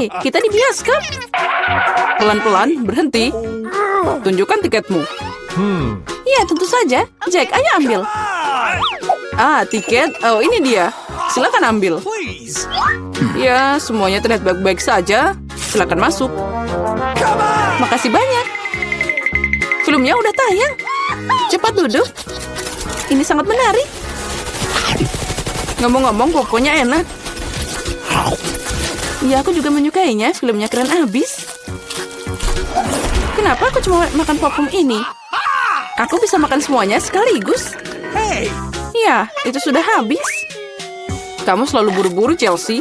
Hei, kita di bioskop. Pelan-pelan, berhenti. Tunjukkan tiketmu. Ya, tentu saja. Jack, ayo ambil. Ah, tiket. Oh, ini dia. Silakan ambil. Ya, semuanya terlihat baik-baik saja. Silakan masuk. Makasih banyak. Filmnya udah tayang. Cepat duduk. Ini sangat menarik. Ngomong-ngomong, pokoknya enak. Ya, aku juga menyukainya. Filmnya keren abis. Kenapa aku cuma makan popcorn ini? Aku bisa makan semuanya sekaligus. Ya, itu sudah habis. Kamu selalu buru-buru, Chelsea.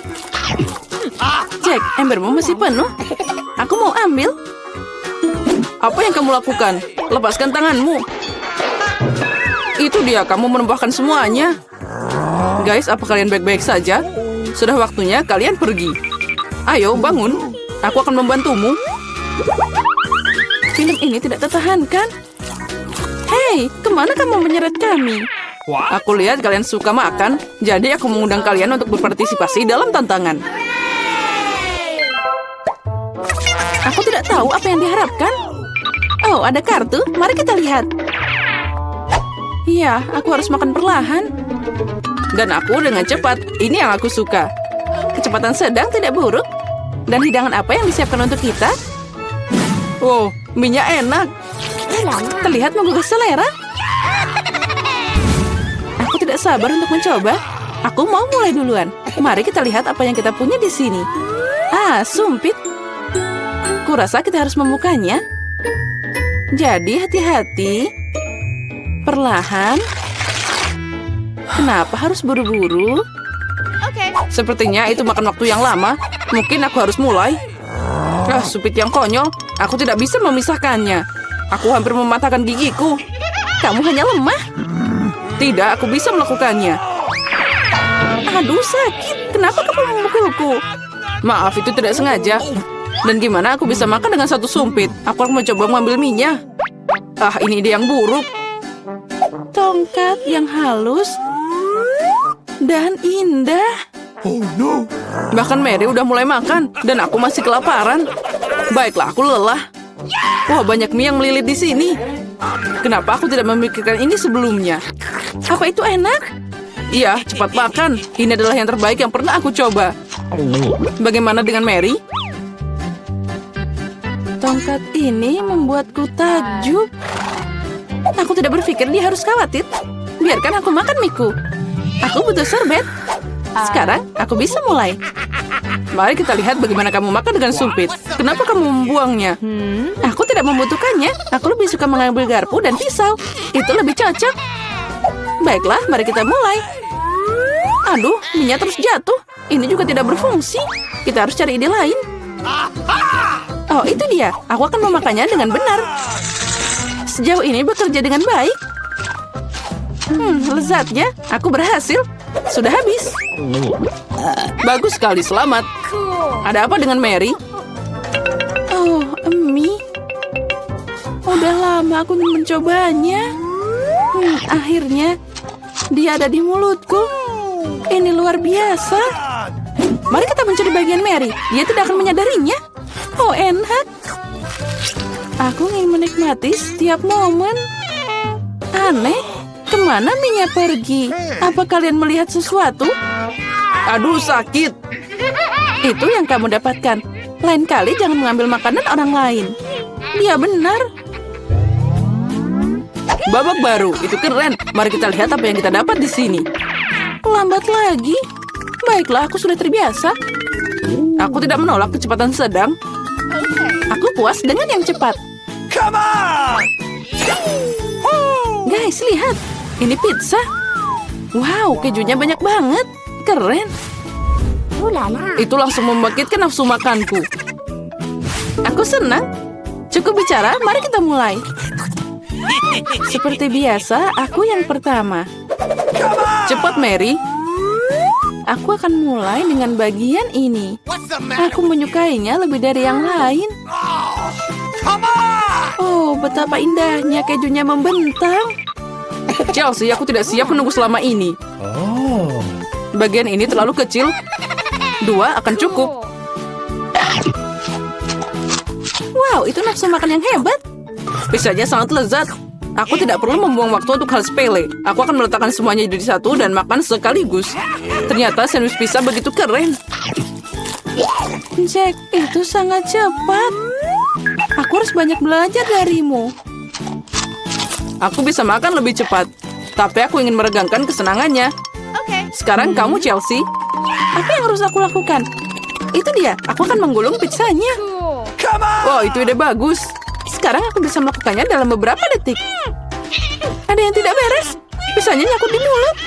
Jack, embermu masih penuh. Aku mau ambil. Apa yang kamu lakukan? Lepaskan tanganmu. Itu dia, kamu menumpahkan semuanya. Guys, apa kalian baik-baik saja? Sudah waktunya kalian pergi. Ayo, bangun. Aku akan membantumu. Film ini tidak tertahankan. Hei, kemana kamu menyeret kami? Aku lihat kalian suka makan, jadi aku mengundang kalian untuk berpartisipasi dalam tantangan. Aku tidak tahu apa yang diharapkan. Oh, ada kartu. Mari kita lihat. Iya, aku harus makan perlahan. Dan aku dengan cepat. Ini yang aku suka. Kecepatan sedang tidak buruk. Dan hidangan apa yang disiapkan untuk kita? Wow, minyak enak. Terlihat menggugah selera. Aku tidak sabar untuk mencoba. Aku mau mulai duluan. Mari kita lihat apa yang kita punya di sini. Ah, sumpit. Kurasa kita harus membukanya. Jadi hati-hati. Perlahan. Kenapa harus buru-buru? Sepertinya itu makan waktu yang lama. Mungkin aku harus mulai. Ah, sumpit yang konyol. Aku tidak bisa memisahkannya. Aku hampir mematahkan gigiku. Kamu hanya lemah. Tidak, aku bisa melakukannya. Aduh, sakit. Kenapa kamu memukulku? Maaf, itu tidak sengaja. Dan gimana aku bisa makan dengan satu sumpit? Aku akan mencoba mengambil minyak. Ah, ini ide yang buruk. Tongkat yang halus dan indah. Oh no. Bahkan Mary udah mulai makan dan aku masih kelaparan. Baiklah, aku lelah. Wah, banyak mie yang melilit di sini. Kenapa aku tidak memikirkan ini sebelumnya? Apa itu enak? Iya, cepat makan. Ini adalah yang terbaik yang pernah aku coba. Bagaimana dengan Mary? Tongkat ini membuatku takjub. Aku tidak berpikir dia harus khawatir. Biarkan aku makan miku. Aku butuh sorbet. Sekarang aku bisa mulai. Mari kita lihat bagaimana kamu makan dengan sumpit. Kenapa kamu membuangnya? Aku tidak membutuhkannya. Aku lebih suka mengambil garpu dan pisau. Itu lebih cocok. Baiklah, mari kita mulai. Aduh, minyak terus jatuh. Ini juga tidak berfungsi. Kita harus cari ide lain. Oh, itu dia. Aku akan memakannya dengan benar. Sejauh ini bekerja dengan baik. Lezatnya. Aku berhasil. Sudah habis. Bagus sekali, selamat. Ada apa dengan Mary? Oh, mie. Udah lama aku ingin mencobanya. Akhirnya, dia ada di mulutku. Ini luar biasa. Mari kita mencuri bagian Mary. Dia tidak akan menyadarinya. Oh, enak. Aku ingin menikmati setiap momen. Aneh. Kemana minyak pergi? Apa kalian melihat sesuatu? Aduh, sakit. Itu yang kamu dapatkan. Lain kali jangan mengambil makanan orang lain. Dia benar. Babak baru, itu keren. Mari kita lihat apa yang kita dapat di sini. Lambat lagi. Baiklah, aku sudah terbiasa. Aku tidak menolak kecepatan sedang. Aku puas dengan yang cepat. Come on! Guys, lihat. Ini pizza. Wow, kejunya banyak banget. Keren. Itu langsung membangkitkan nafsu makanku. Aku senang. Cukup bicara, mari kita mulai. Seperti biasa, aku yang pertama. Cepat, Mary. Aku akan mulai dengan bagian ini. Aku menyukainya lebih dari yang lain. Oh, betapa indahnya kejunya membentang. Chelsea, aku tidak siap menunggu selama ini. Bagian ini terlalu kecil. 2 akan cukup. Wow, itu nafsu makan yang hebat. Pizzanya sangat lezat. Aku tidak perlu membuang waktu untuk hal sepele. Aku akan meletakkan semuanya jadi satu dan makan sekaligus. Ternyata sandwich pizza begitu keren. Jack, itu sangat cepat. Aku harus banyak belajar darimu. Aku bisa makan lebih cepat, tapi aku ingin meregangkan kesenangannya. Sekarang kamu, Chelsea. Apa yang harus aku lakukan? Itu dia, aku akan menggulung pizzanya. Come on! Wow, itu ide bagus. Sekarang aku bisa melakukannya dalam beberapa detik. Ada yang tidak beres. Pizzanya nyangkut di mulut.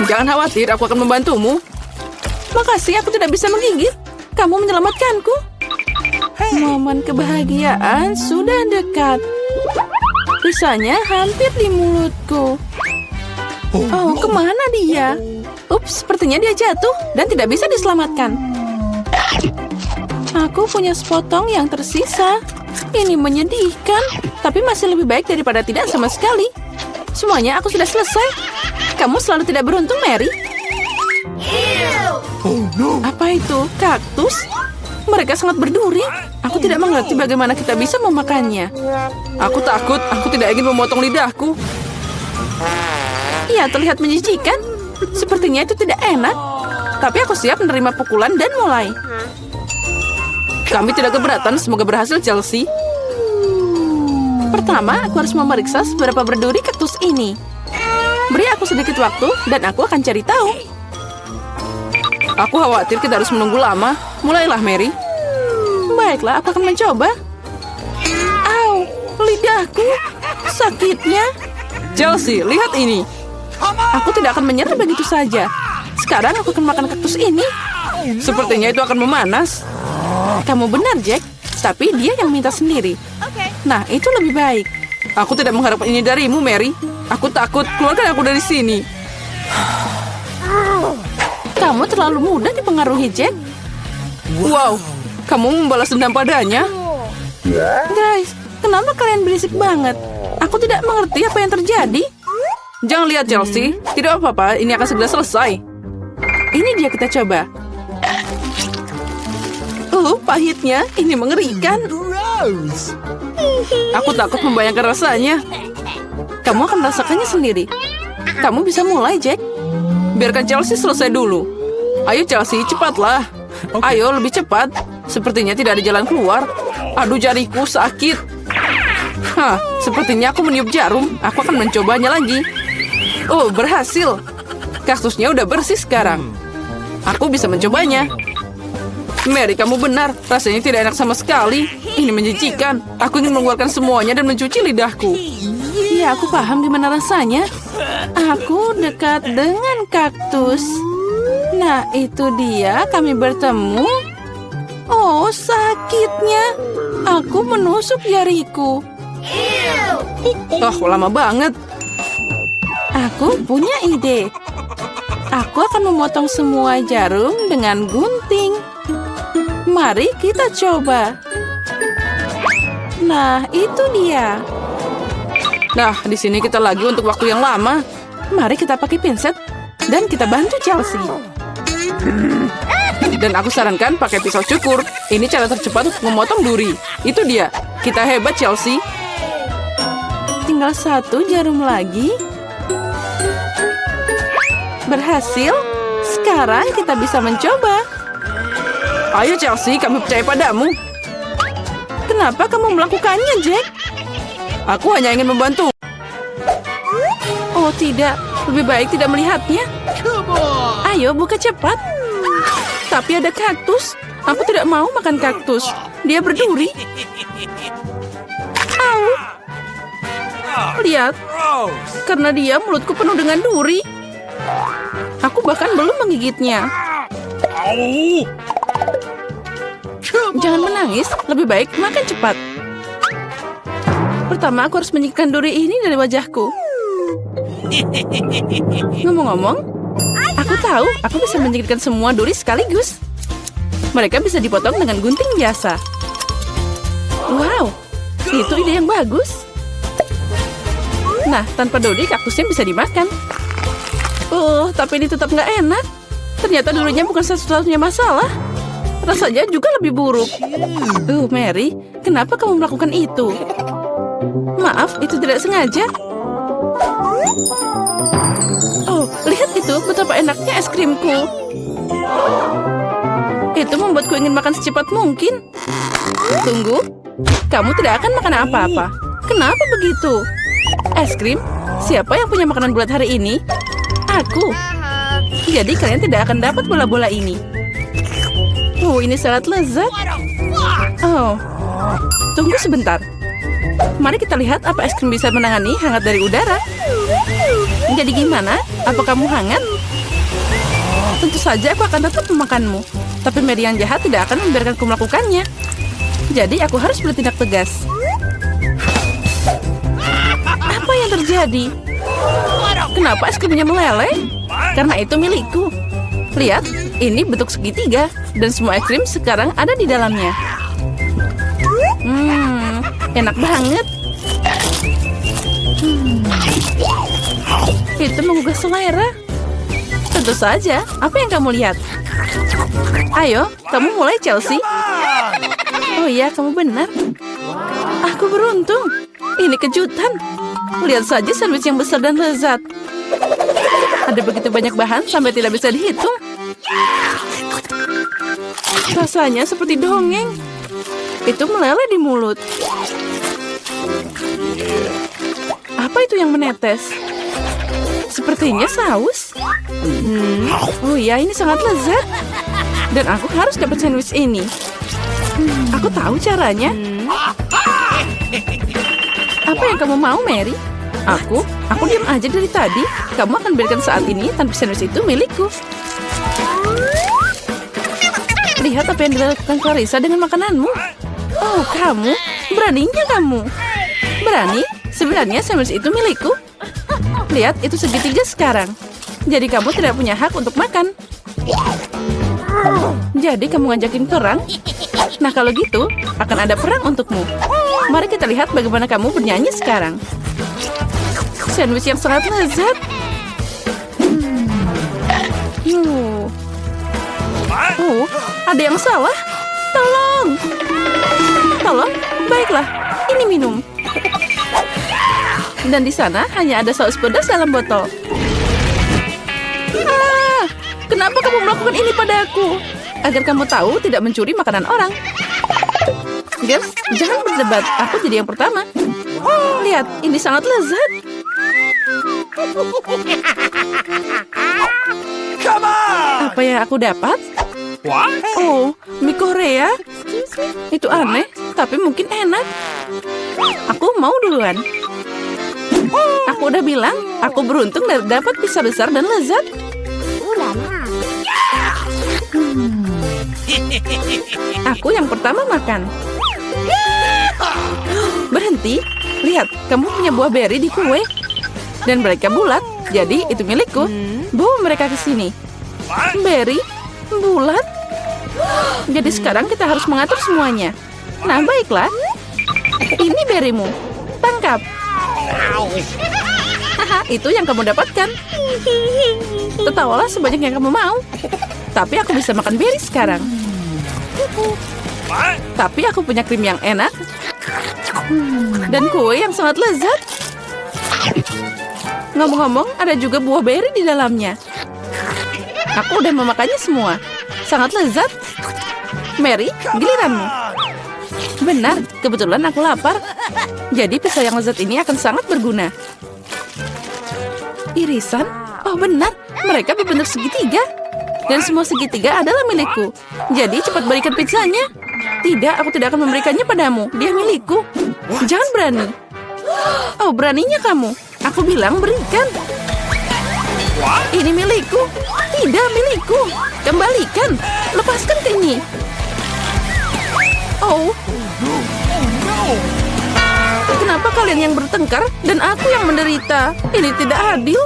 Jangan khawatir, aku akan membantumu. Makasih, aku tidak bisa menggigit. Kamu menyelamatkanku. Momen kebahagiaan sudah dekat. Pizzanya hampir di mulutku. Oh, kemana dia? Ups, sepertinya dia jatuh dan tidak bisa diselamatkan. Aku punya sepotong yang tersisa. Ini menyedihkan, tapi masih lebih baik daripada tidak sama sekali. Semuanya aku sudah selesai. Kamu selalu tidak beruntung, Mary. Oh no! Apa itu? Kaktus? Mereka sangat berduri. Aku tidak mengerti bagaimana kita bisa memakannya. Aku takut, aku tidak ingin memotong lidahku. Iya, terlihat menjijikan. Sepertinya itu tidak enak. Tapi aku siap menerima pukulan dan mulai. Kami tidak keberatan, semoga berhasil, Chelsea. Pertama, aku harus memeriksa seberapa berduri kaktus ini. Beri aku sedikit waktu, dan aku akan cari tahu. Aku khawatir kita harus menunggu lama. Mulailah, Mary. Baiklah, aku akan mencoba. Au, lidahku. Sakitnya. Chelsea, lihat ini. Aku tidak akan menyerah begitu saja. Sekarang aku akan makan kaktus ini. Sepertinya itu akan memanas. Kamu benar, Jack. Tapi dia yang minta sendiri. Nah, itu lebih baik. Aku tidak mengharapkan ini darimu, Mary. Aku takut. Keluarkan aku dari sini. Kamu terlalu mudah dipengaruhi, Jack. Wow, kamu membalas dendam padanya. Guys, kenapa kalian berisik banget? Aku tidak mengerti apa yang terjadi. Jangan lihat, Chelsea. Tidak apa-apa, ini akan segera selesai. Ini dia, kita coba. Pahitnya. Ini mengerikan. Gross! Aku takut membayangkan rasanya. Kamu akan merasakannya sendiri. Kamu bisa mulai, Jack. Biarkan Chelsea selesai dulu. Ayo, Chelsea, cepatlah. Ayo, lebih cepat. Sepertinya tidak ada jalan keluar. Aduh, jariku sakit. Hah, sepertinya aku meniup jarum. Aku akan mencobanya lagi. Oh, berhasil. Kaktusnya udah bersih sekarang. Aku bisa mencobanya. Mary, kamu benar. Rasanya tidak enak sama sekali. Ini menjijikan. Aku ingin mengeluarkan semuanya dan mencuci lidahku. Ya, aku paham gimana rasanya. Aku dekat dengan kaktus. Nah, itu dia. Kami bertemu. Oh, sakitnya. Aku menusuk jariku. Oh, lama banget. Aku punya ide. Aku akan memotong semua jarum dengan gunting. Mari kita coba. Nah, itu dia. Nah, di sini kita lagi untuk waktu yang lama. Mari kita pakai pinset dan kita bantu Chelsea. Dan aku sarankan pakai pisau cukur. Ini cara tercepat untuk memotong duri. Itu dia. Kita hebat, Chelsea. Tinggal satu jarum lagi. Berhasil. Sekarang kita bisa mencoba. Ayo, Chelsea, kami percaya padamu. Kenapa kamu melakukannya, Jack? Aku hanya ingin membantu. Oh, tidak. Lebih baik tidak melihatnya. Ayo, buka cepat. Tapi ada kaktus. Aku tidak mau makan kaktus. Dia berduri. Au. Lihat. Karena dia mulutku penuh dengan duri. Aku bahkan belum menggigitnya. Jangan menangis, lebih baik makan cepat. Pertama, aku harus menyingkirkan duri ini dari wajahku. Ngomong-ngomong, aku tahu aku bisa menyingkirkan semua duri sekaligus. Mereka bisa dipotong dengan gunting biasa. Wow, itu ide yang bagus. Nah, tanpa duri kaktusnya bisa dimakan. Tapi ini tetap nggak enak. Ternyata durinya bukan satu-satunya masalah. rasanya juga lebih buruk. Mary, kenapa kamu melakukan itu? Maaf, itu tidak sengaja. Oh, lihat itu, betapa enaknya es krimku. Itu membuatku ingin makan secepat mungkin. Tunggu, kamu tidak akan makan apa-apa. Kenapa begitu? Es krim? Siapa yang punya makanan bulat hari ini? Aku. Jadi kalian tidak akan dapat bola-bola ini. Oh, ini sangat lezat. Oh, tunggu sebentar. Mari kita lihat apa es krim bisa menangani hangat dari udara. Jadi gimana? Apa kamu hangat? Tentu saja aku akan tetap memakanmu. Tapi Mary yang jahat tidak akan membiarkanku melakukannya. Jadi aku harus bertindak tegas. Apa yang terjadi? Kenapa es krimnya meleleh? Karena itu milikku. Lihat, ini bentuk segitiga. Dan semua es krim sekarang ada di dalamnya. Enak banget. Itu menggugah selera. Tentu saja. Apa yang kamu lihat? Ayo, kamu mulai, Chelsea. Oh iya, kamu benar. Aku beruntung. Ini kejutan. Lihat saja sandwich yang besar dan lezat. Ada begitu banyak bahan sampai tidak bisa dihitung. Rasanya seperti dongeng. Itu meleleh di mulut. Apa itu yang menetes? Sepertinya saus. Oh iya, ini sangat lezat. Dan aku harus dapat sandwich ini. Aku tahu caranya. Apa yang kamu mau, Mary? Aku diam aja dari tadi. Kamu akan berikan saat ini tanpa sandwich itu milikku. Lihat apa yang dilakukan Clarissa dengan makananmu. Oh, kamu? Beraninya kamu? Berani? Sebenarnya sandwich itu milikku. Lihat, itu segitiga sekarang. Jadi kamu tidak punya hak untuk makan. Jadi kamu ngajakin perang? Nah, kalau gitu, akan ada perang untukmu. Mari kita lihat bagaimana kamu bernyanyi sekarang. Sandwich yang sangat lezat. Oh, ada yang salah. Tolong. Tolong, baiklah. Ini minum. Dan di sana hanya ada saus pedas dalam botol. Kenapa kamu melakukan ini padaku? Agar kamu tahu tidak mencuri makanan orang. Girls, jangan berdebat. Aku jadi yang pertama. Lihat, ini sangat lezat. Come on! Apa yang aku dapat? Oh, mie Korea. Itu aneh, tapi mungkin enak. Aku mau duluan. Aku udah bilang, aku beruntung dapat pizza besar dan lezat. Aku yang pertama makan. Berhenti. Lihat, kamu punya buah beri di kue. Dan mereka bulat, jadi itu milikku. Bawa mereka ke sini. Beri? Bulat? Jadi sekarang kita harus mengatur semuanya. Nah, baiklah. Ini berimu. Tangkap. Haha, itu yang kamu dapatkan. Tertawalah sebanyak yang kamu mau. Tapi aku bisa makan beri sekarang. Tapi aku punya krim yang enak. Dan kue yang sangat lezat. Ngomong-ngomong, ada juga buah beri di dalamnya. Aku udah memakannya semua. Sangat lezat. Mary, giliranmu. Benar, kebetulan aku lapar. Jadi pizza yang lezat ini akan sangat berguna. Irisan? Oh benar, mereka berbentuk segitiga. Dan semua segitiga adalah milikku. Jadi cepat berikan pizzanya. Tidak, aku tidak akan memberikannya padamu. Dia milikku. Jangan berani. Oh, beraninya kamu. Aku bilang berikan. Ini milikku. Tidak milikku. Kembalikan. Lepaskan ini. Oh. Kenapa kalian yang bertengkar dan aku yang menderita? Ini tidak adil.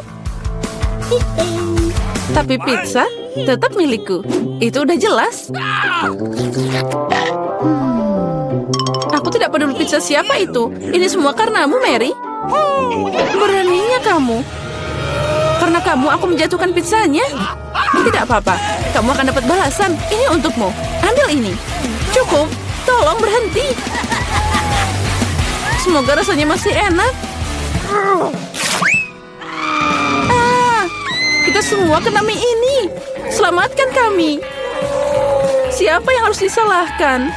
Tapi pizza tetap milikku. Itu udah jelas. Aku tidak peduli pizza siapa itu. Ini semua karenamu, Mary. Beraninya kamu. Karena kamu, aku menjatuhkan pizzanya. Tidak apa-apa. Kamu akan dapat balasan. Ini untukmu. Ambil ambil ini. Cukup, tolong berhenti. Semoga rasanya masih enak. Kita semua kena mie ini. Selamatkan kami. Siapa yang harus disalahkan?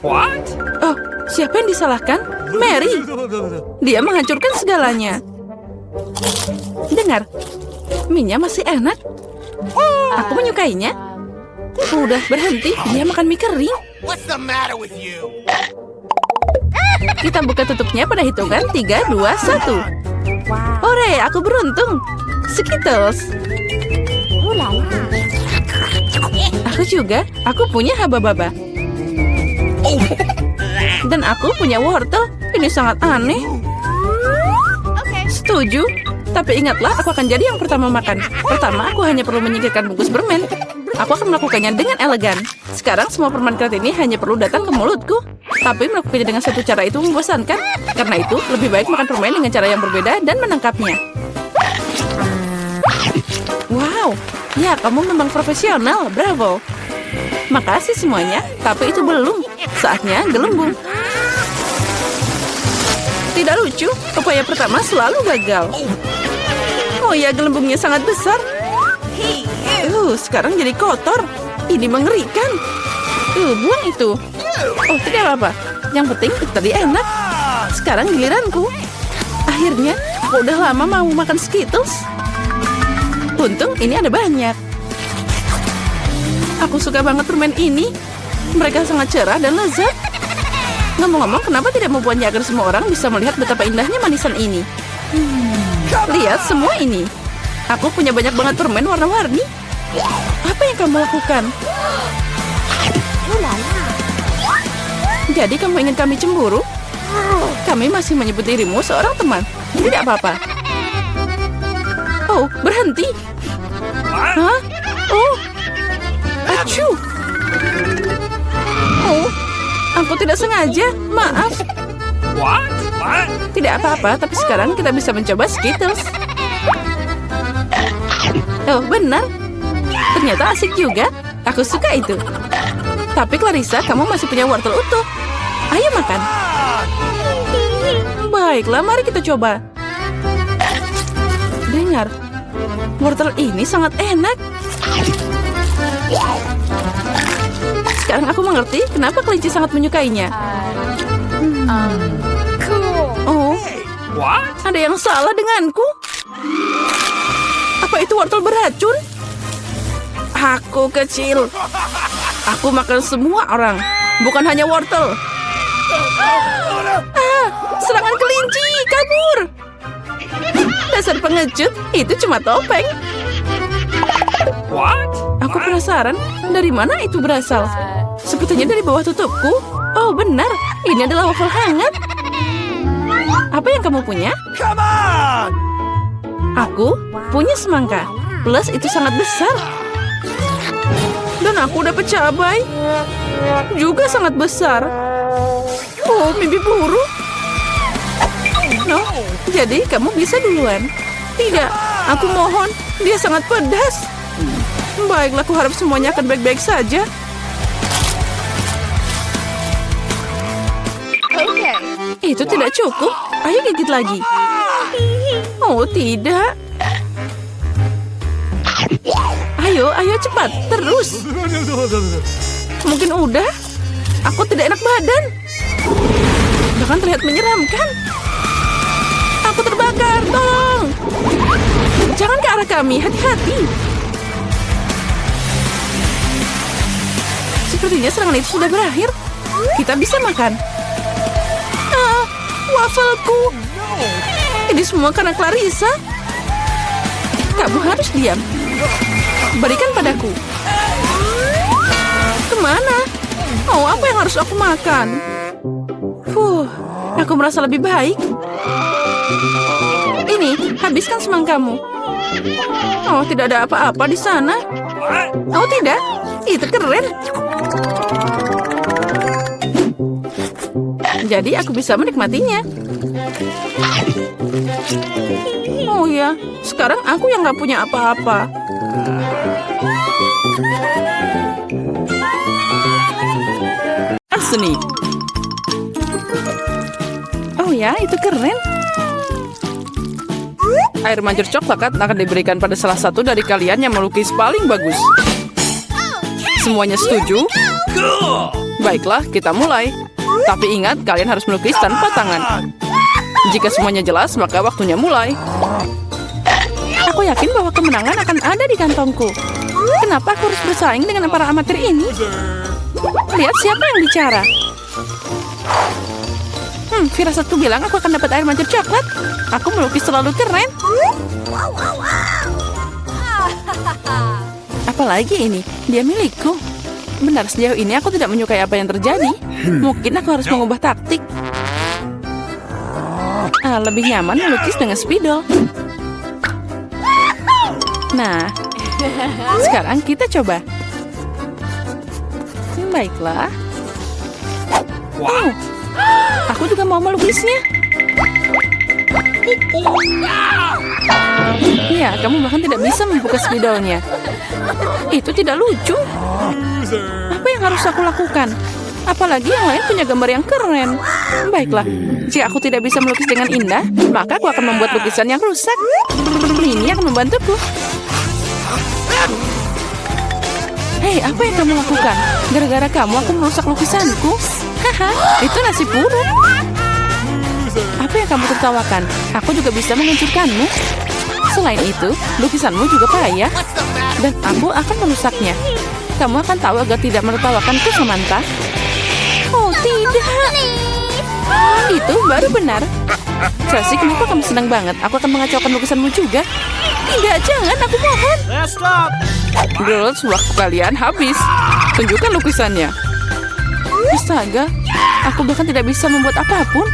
What? Oh, siapa yang disalahkan? Mary. Dia menghancurkan segalanya. Dengar, mie-nya masih enak. Aku menyukainya. Udah berhenti, dia makan mie kering. What's the matter with you? Kita buka tutupnya pada hitungan 3, 2, 1. Hore, aku beruntung. Skittles. Aku juga. Aku punya haba-baba. Dan aku punya wortel. Ini sangat aneh. Setuju. Tapi ingatlah, aku akan jadi yang pertama makan. Pertama, aku hanya perlu menyingkirkan bungkus permen. Aku akan melakukannya dengan elegan. Sekarang semua permen karet ini hanya perlu datang ke mulutku. Tapi melakukannya dengan satu cara itu membosankan. Karena itu, lebih baik makan permen dengan cara yang berbeda dan menangkapnya. Wow, ya kamu memang profesional, bravo. Makasih semuanya, tapi itu belum. Saatnya gelembung. Tidak lucu, upaya pertama selalu gagal. Oh ya, gelembungnya sangat besar. Sekarang jadi kotor. Ini mengerikan. Buang itu. Oh, tidak apa-apa. Yang penting itu tadi enak. Sekarang giliranku. Akhirnya, aku udah lama mau makan Skittles. Untung ini ada banyak. Aku suka banget permen ini. Mereka sangat cerah dan lezat. Ngomong-ngomong, kenapa tidak membuatnya agar semua orang bisa melihat betapa indahnya manisan ini? Lihat semua ini. Aku punya banyak banget permen warna-warni. Apa yang kamu lakukan? Jadi kamu ingin kami cemburu? Kami masih menyebut dirimu seorang teman. Tidak apa-apa. Oh, berhenti. Hah? Oh. Acu. Oh, aku tidak sengaja. Maaf. What? Tidak apa-apa, tapi sekarang kita bisa mencoba Skittles. Oh, benar. Ternyata asik juga. Aku suka itu. Tapi Clarissa, kamu masih punya wortel utuh. Ayo makan. Baiklah, mari kita coba. Dengar, wortel ini sangat enak. Sekarang aku mengerti kenapa kelinci sangat menyukainya. Oh, What? ada yang salah denganku. Apa itu wortel beracun? Aku kecil. Aku makan semua orang, bukan hanya wortel. Serangan kelinci, kabur. Dasar pengecut, itu cuma topeng. What? Aku penasaran, dari mana itu berasal? Sepertinya dari bawah tutupku. Oh, benar. Ini adalah waffle hangat. Apa yang kamu punya? Come on! Aku punya semangka. Plus itu sangat besar. Dan aku dapat cabai. Juga sangat besar. Oh, mimpi buruk. No, jadi kamu bisa duluan. Tidak, aku mohon. Dia sangat pedas. Baiklah, aku harap semuanya akan baik-baik saja. Itu tidak cukup. Ayo gigit lagi. Oh, tidak. Ayo cepat. Terus. Mungkin udah. Aku tidak enak badan. Bahkan terlihat menyeramkan. Aku terbakar. Tolong. Jangan ke arah kami. Hati-hati. Sepertinya serangan itu sudah berakhir. Kita bisa makan. Wafelku. Ini semua karena Clarissa. Kamu harus diam. Berikan padaku. Kemana? Oh, apa yang harus aku makan? Aku merasa lebih baik. Ini, habiskan semangkamu. Oh, tidak ada apa-apa di sana. Oh, tidak. Itu keren. Jadi aku bisa menikmatinya. Oh ya, sekarang aku yang nggak punya apa-apa. seni. Oh ya, itu keren. Air mancur coklat akan diberikan pada salah satu dari kalian yang melukis paling bagus. Semuanya setuju? Cool. Baiklah, kita mulai. Tapi ingat, kalian harus melukis tanpa tangan. Jika semuanya jelas, maka waktunya mulai. Aku yakin bahwa kemenangan akan ada di kantongku. Kenapa aku harus bersaing dengan para amatir ini? Lihat siapa yang bicara. Firasatku bilang aku akan dapat air mancur coklat. Aku melukis terlalu keren. Apalagi ini, dia milikku. Benar, sejauh ini aku tidak menyukai apa yang terjadi. Mungkin aku harus mengubah taktik. Lebih nyaman melukis dengan spidol. Nah, sekarang kita coba. Baiklah. Oh, aku juga mau melukisnya. Ya, kamu bahkan tidak bisa membuka spidolnya. Itu tidak lucu. Apa yang harus aku lakukan? Apalagi yang lain punya gambar yang keren. Baiklah, jika aku tidak bisa melukis dengan indah, maka aku akan membuat lukisan yang rusak. Ini akan membantuku. Hei, apa yang kamu lakukan? Gara-gara kamu aku merusak lukisanku. Haha, itu nasib buruk. Apa yang kamu tertawakan? Aku juga bisa menghancurkanmu. Selain itu, lukisanmu juga payah. Dan aku akan merusaknya. Kamu akan tahu agar tidak menertawakanku, Samantha. Oh, tidak. Itu baru benar. Chelsea, kenapa kamu senang banget? Aku akan mengacaukan lukisanmu juga. Tidak, jangan, aku mohon. Stop. Girls, waktu kalian habis. Tunjukkan lukisannya. Astaga, aku bahkan tidak bisa membuat apapun.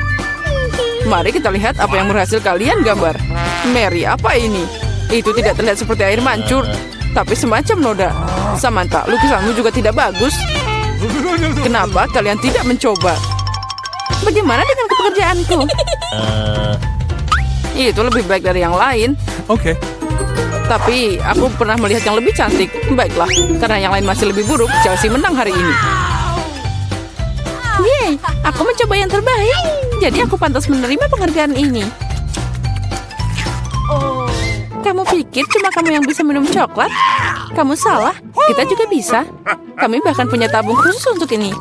Mari kita lihat apa yang berhasil kalian gambar. Mary, apa ini? Itu tidak terlihat seperti air mancur, tapi semacam noda. Samantha, lukisanmu juga tidak bagus. Kenapa kalian tidak mencoba? Bagaimana dengan pekerjaanku? Itu lebih baik dari yang lain. Okay. Tapi aku pernah melihat yang lebih cantik. Baiklah, karena yang lain masih lebih buruk, Chelsea menang hari ini. Yeay, aku mencoba yang terbaik. Jadi aku pantas menerima penghargaan ini. Kamu pikir cuma kamu yang bisa minum coklat? Kamu salah, kita juga bisa. Kami bahkan punya tabung khusus untuk ini.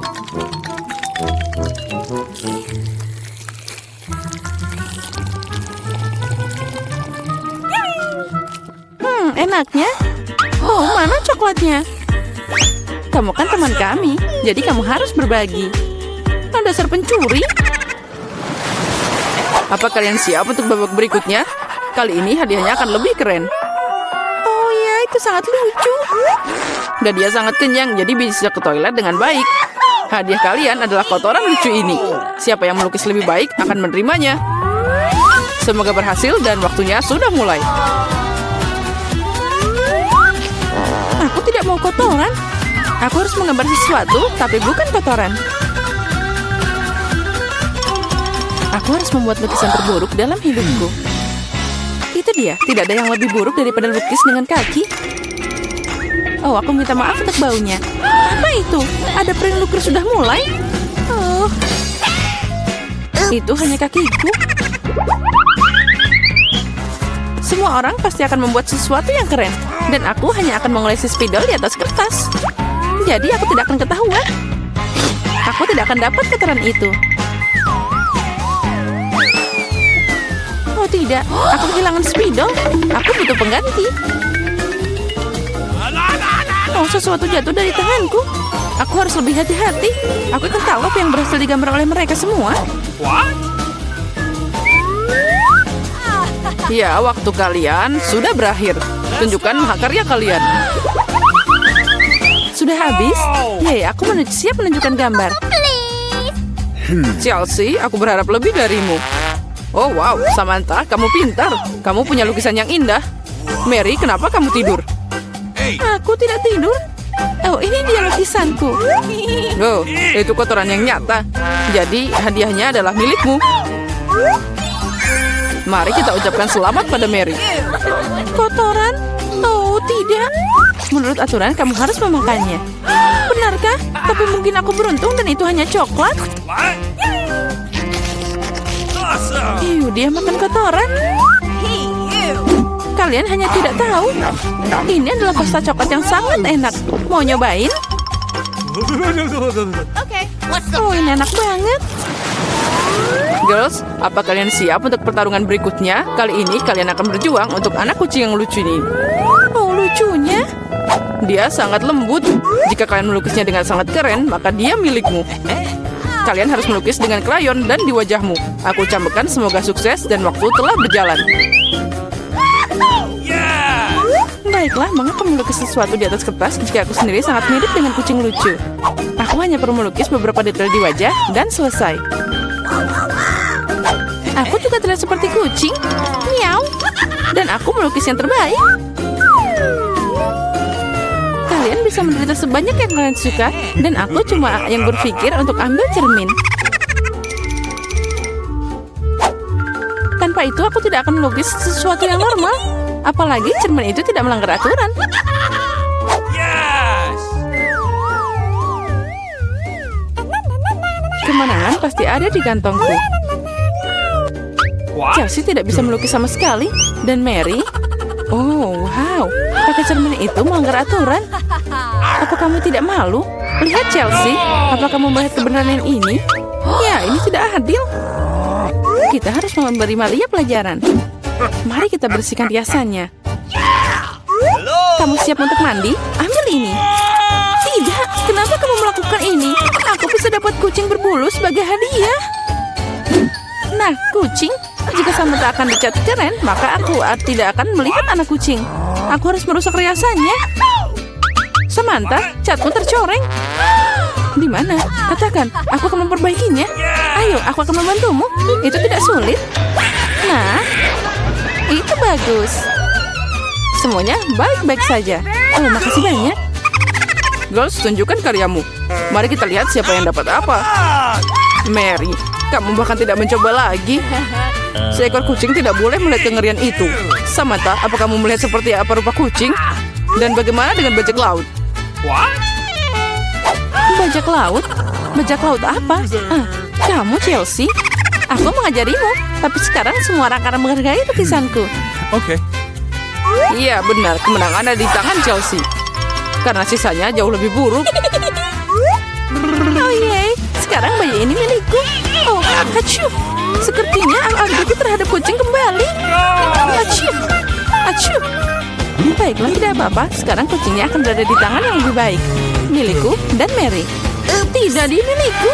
Enaknya. Oh, mana coklatnya? Kamu kan teman kami, jadi kamu harus berbagi. Dasar pencuri. Apa kalian siap untuk babak berikutnya? Kali ini hadiahnya akan lebih keren. Oh ya, itu sangat lucu. Dan dia sangat kenyang, jadi bisa ke toilet dengan baik. Hadiah kalian adalah kotoran lucu ini. Siapa yang melukis lebih baik akan menerimanya. Semoga berhasil dan waktunya sudah mulai. Aku tidak mau kotoran. Aku harus menggambar sesuatu, tapi bukan kotoran. Aku harus membuat lukisan terburuk dalam hidupku. Itu dia, tidak ada yang lebih buruk daripada lukis dengan kaki. Oh, aku minta maaf untuk baunya. Apa itu? Ada pering lukis sudah mulai? Oh, itu hanya kakiku. Semua orang pasti akan membuat sesuatu yang keren. Dan aku hanya akan mengolesi spidol di atas kertas. Jadi aku tidak akan ketahuan. Aku tidak akan dapat kotoran itu. Oh tidak, aku kehilangan spidol. Aku butuh pengganti. Oh, sesuatu jatuh dari tanganku. Aku harus lebih hati-hati. Aku akan tahu apa yang berhasil digambar oleh mereka semua. What? Ya, waktu kalian sudah berakhir. Tunjukkan mahakarya kalian. Sudah habis? Ya, aku siap menunjukkan gambar. Chelsea, aku berharap lebih darimu. Oh wow, Samantha, kamu pintar. Kamu punya lukisan yang indah. Mary, kenapa kamu tidur? Aku tidak tidur. Oh, ini dia lukisanku. Oh, itu kotoran yang nyata. Jadi, hadiahnya adalah milikmu. Mari kita ucapkan selamat pada Mary. Kotoran? Oh, tidak. Menurut aturan, kamu harus memakannya. Benarkah? Tapi mungkin aku beruntung dan itu hanya coklat. What? Awesome. Dia makan kotoran. Kalian hanya tidak tahu. Ini adalah pasta coklat yang sangat enak. Mau nyobain? Oh, ini enak banget. Girls, apa kalian siap untuk pertarungan berikutnya? Kali ini kalian akan berjuang untuk anak kucing yang lucu ini. Oh, lucunya. Dia sangat lembut. Jika kalian melukisnya dengan sangat keren, maka dia milikmu. Kalian harus melukis dengan krayon dan di wajahmu. Aku ucapkan semoga sukses dan waktu telah berjalan. Yeah. Baiklah, mengapa melukis sesuatu di atas kertas jika aku sendiri sangat mirip dengan kucing lucu? Aku hanya perlu melukis beberapa detail di wajah dan selesai. Aku juga terlihat seperti kucing. Miau. Dan aku melukis yang terbaik. Kalian bisa menderita sebanyak yang kalian suka, dan aku cuma yang berpikir untuk ambil cermin. Tanpa itu aku tidak akan melukis sesuatu yang normal. Apalagi cermin itu tidak melanggar aturan. Yes. Kemenangan pasti ada di kantongku. What? Chelsea tidak bisa melukis sama sekali. Dan Mary? Oh, wow. Pakai cermin itu melanggar aturan. Apa kamu tidak malu? Lihat Chelsea. Apa kamu melihat kebenaran yang ini? Ya, ini tidak adil. Kita harus memberi Malia pelajaran. Mari kita bersihkan riasannya. Kamu siap untuk mandi? Ambil ini. Tidak, kenapa kamu melakukan ini? Aku bisa dapat kucing berbulu sebagai hadiah. Nah, kucing, jika Samantha akan dicat keren, maka aku tidak akan melihat anak kucing. Aku harus merusak riasannya. Samantha, catmu tercoreng. Di mana? Katakan, aku akan memperbaikinya. Ayo, aku akan membantumu. Itu tidak sulit. Nah, itu bagus. Semuanya baik-baik saja. Oh, makasih banyak. Girls, tunjukkan karyamu. Mari kita lihat siapa yang dapat apa. Mary, kamu bahkan tidak mencoba lagi. Seekor kucing tidak boleh melihat kengerian itu. Samantha, apa kamu melihat seperti apa rupa kucing? Dan bagaimana dengan bajak laut? What? Bajak laut? Bajak laut apa? Kamu Chelsea? Aku mengajarimu, tapi sekarang semua orang akan menghargai lukisanku. Okay. Iya benar, kemenangan ada di tangan Chelsea. Karena sisanya jauh lebih buruk. Oh yeay, sekarang bayi ini milikku. Oh, acuh. Sepertinya aku terhadap kucing kembali. Acuh, acuh. Baiklah, tidak apa-apa. Sekarang kucingnya akan berada di tangan yang lebih baik. Milikku dan Mary. Tidak di milikku.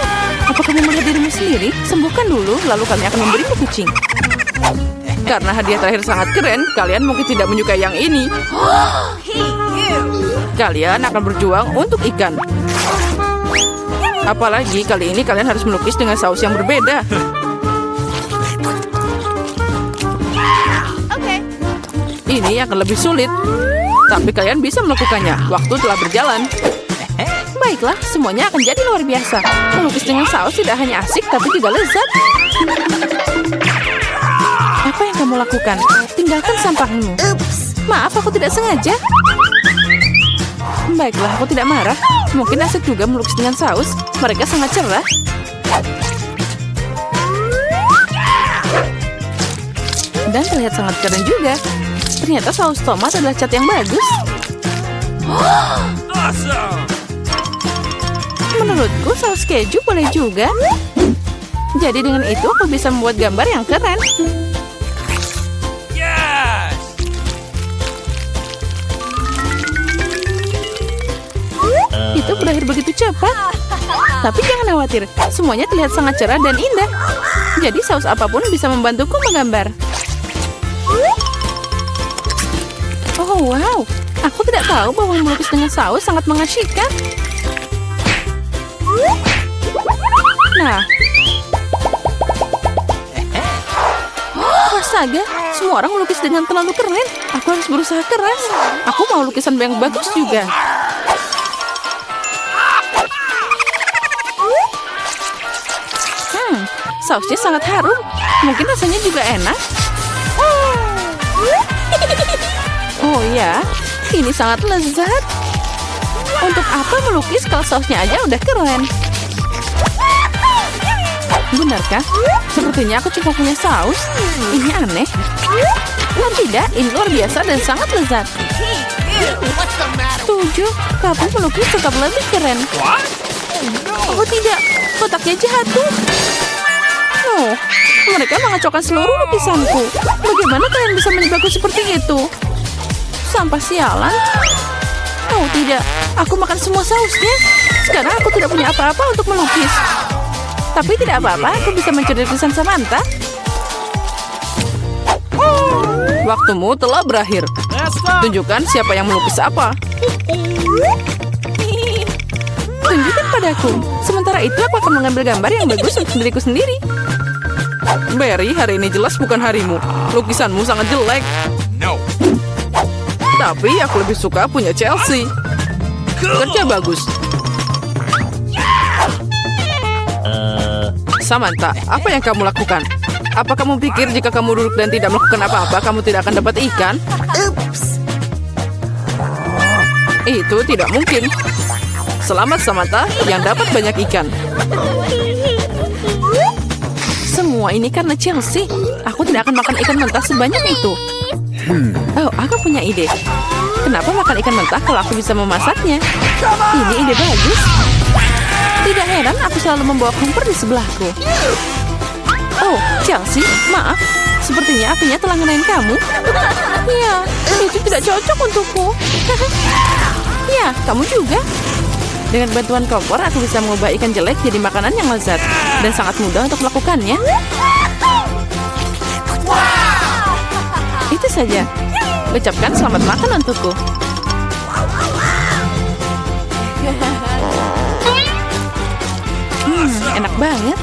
Apa kamu melihat dirimu sendiri? Sembuhkan dulu, lalu kami akan memberimu kucing. Karena hadiah terakhir sangat keren, kalian mungkin tidak menyukai yang ini. Kalian akan berjuang untuk ikan. Apalagi kali ini kalian harus melukis dengan saus yang berbeda. Ini akan lebih sulit. Tapi kalian bisa melakukannya. Waktu telah berjalan. Baiklah, semuanya akan jadi luar biasa. Melukis dengan saus tidak hanya asik, tapi juga lezat. Apa yang kamu lakukan? Tinggalkan sampahmu. Maaf, aku tidak sengaja. Baiklah, aku tidak marah. Mungkin asik juga melukis dengan saus. Mereka sangat cerah. Dan terlihat sangat keren juga. Ternyata saus tomat adalah cat yang bagus. Awesome. Menurutku saus keju boleh juga. Jadi dengan itu aku bisa membuat gambar yang keren. Yes. Itu berakhir begitu cepat. Tapi jangan khawatir, semuanya terlihat sangat cerah dan indah. Jadi saus apapun bisa membantuku menggambar. Oh wow, aku tidak tahu bahwa melukis dengan saus sangat mengasyikkan. Nah, astaga, semua orang melukis dengan terlalu keren. Aku harus berusaha keras. Aku mau lukisan yang bagus juga. Sausnya sangat harum. Mungkin rasanya juga enak. Oh ya, Ini sangat lezat. Untuk apa melukis kalau sausnya aja udah keren? Benarkah? Sepertinya aku cuma punya saus. Ini aneh. Oh tidak, ini luar biasa dan sangat lezat. Setuju, tapi melukis tetap lebih keren. What? Oh tidak, kotaknya jatuh. Oh, mereka mengacaukan seluruh lukisanku. Bagaimana kalian bisa menjebakku seperti itu? Sampah sialan. Oh tidak, aku makan semua sausnya. Sekarang aku tidak punya apa-apa untuk melukis. Tapi tidak apa-apa, aku bisa mencuri lukisan Samantha. Waktumu telah berakhir. Let's go. Tunjukkan siapa yang melukis apa. Tunjukkan padaku. Sementara itu aku akan mengambil gambar yang bagus untuk diriku sendiri. Barry, hari ini jelas bukan harimu. Lukisanmu sangat jelek. No. Tapi aku lebih suka punya Chelsea. Kerja bagus. Samantha, apa yang kamu lakukan? Apa kamu pikir jika kamu duduk dan tidak melakukan apa-apa, kamu tidak akan dapat ikan? Itu tidak mungkin. Selamat Samantha yang dapat banyak ikan. Semua ini karena Chelsea. Aku tidak akan makan ikan mentah sebanyak itu. Oh, aku punya ide. Kenapa makan ikan mentah kalau aku bisa memasaknya? Ini ide bagus. Tidak heran aku selalu membawa kompor di sebelahku. Oh, Chelsea, maaf. Sepertinya apinya telah ngenain kamu. Ya, itu tidak cocok untukku. Ya, kamu juga. Dengan bantuan kompor, aku bisa mengubah ikan jelek jadi makanan yang lezat. Dan sangat mudah untuk melakukannya. Itu saja. Ucapkan selamat makan untukku. Enak banget.